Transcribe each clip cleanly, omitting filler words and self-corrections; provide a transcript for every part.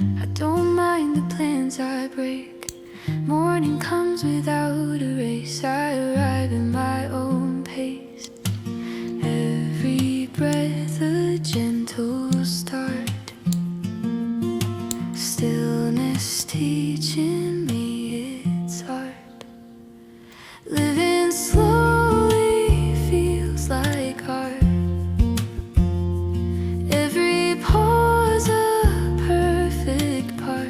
I don't mind the plans I break. Morning comes without a race. I arrive at my own pace. Every breath a gentle start. Stillness teaching me its art. Living slowly feels like art. Every pause a perfect part.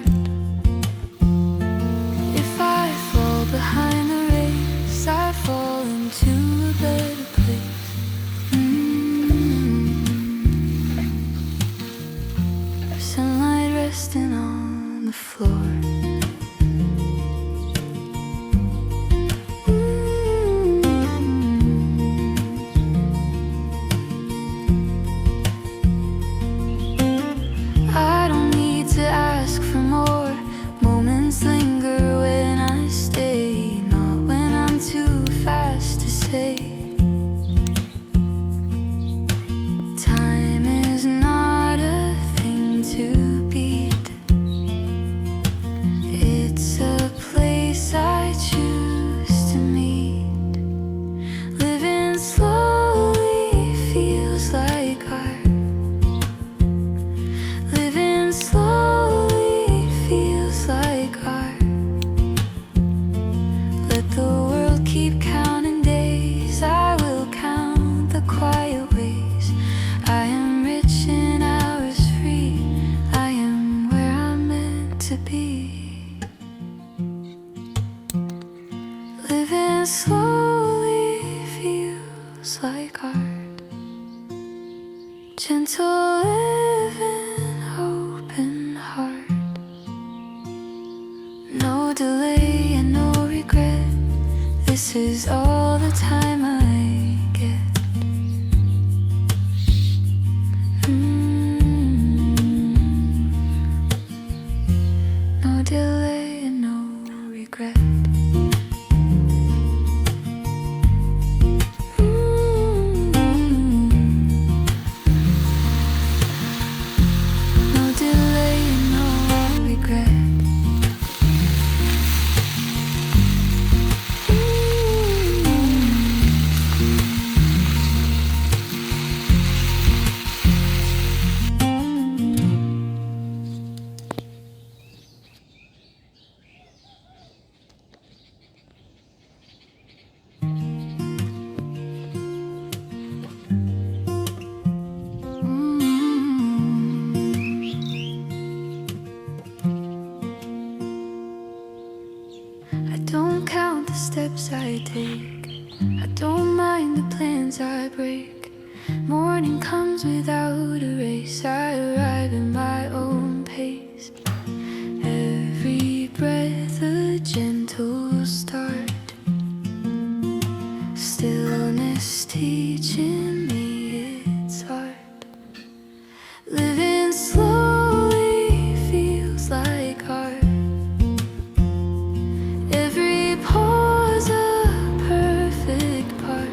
If I fall behind the race, I fall into a better place. Sunlight resting on the floor. I don't need to ask for more. Moments linger when I stay, not when I'm too fast to say. Time is not a thing to beat. It's a place I choose to meet. Living slowly feels like art. Living slowly feels like art. Let the world keep counting days. I will count the quiet ways. I am rich in hours free. I am where I'm meant to be. Living slowly feels like art. Gentle living, open heart. No delay and no regret. This is all the time I get. No delay and no regret. No delay and no regret. I don't count the steps I take. I don't mind the plans I break. Morning comes without a race. I arrive at my own pace. Every breath a gentle start. Stillness teaching me its art. Living slowly feels like art. Every pause a perfect part.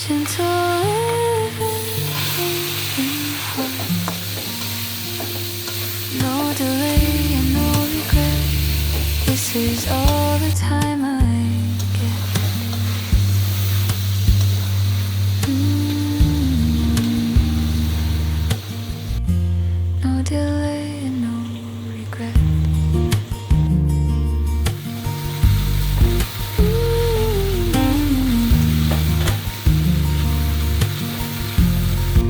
gentle living heart. No delay and no regret. This is all the time I get. No delay and no regret.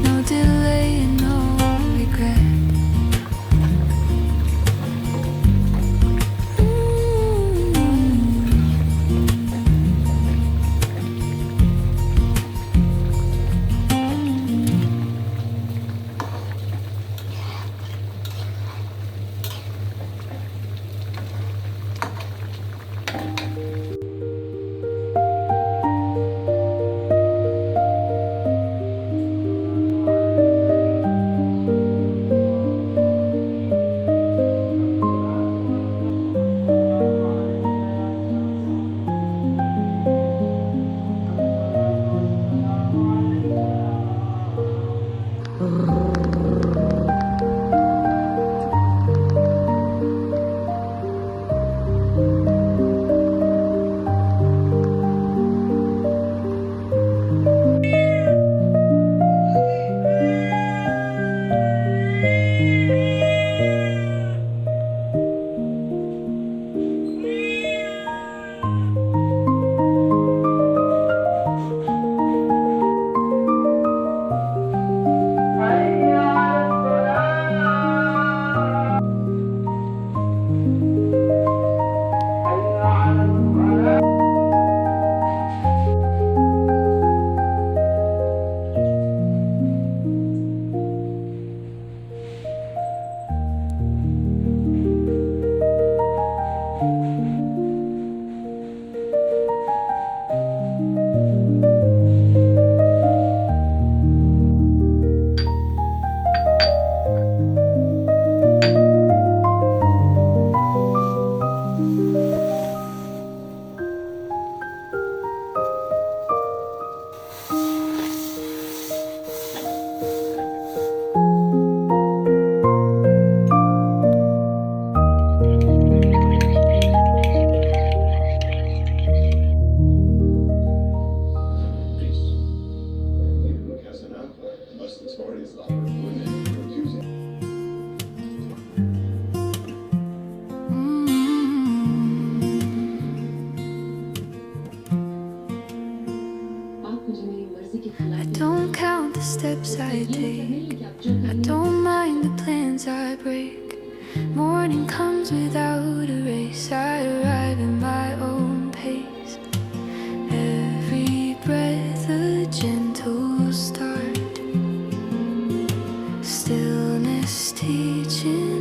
No delay and no regret. I don't count the steps I take. I don't mind the plans I break. Morning comes without a race. I arrive at my own pace. Every breath a gentle start. Stillness teaching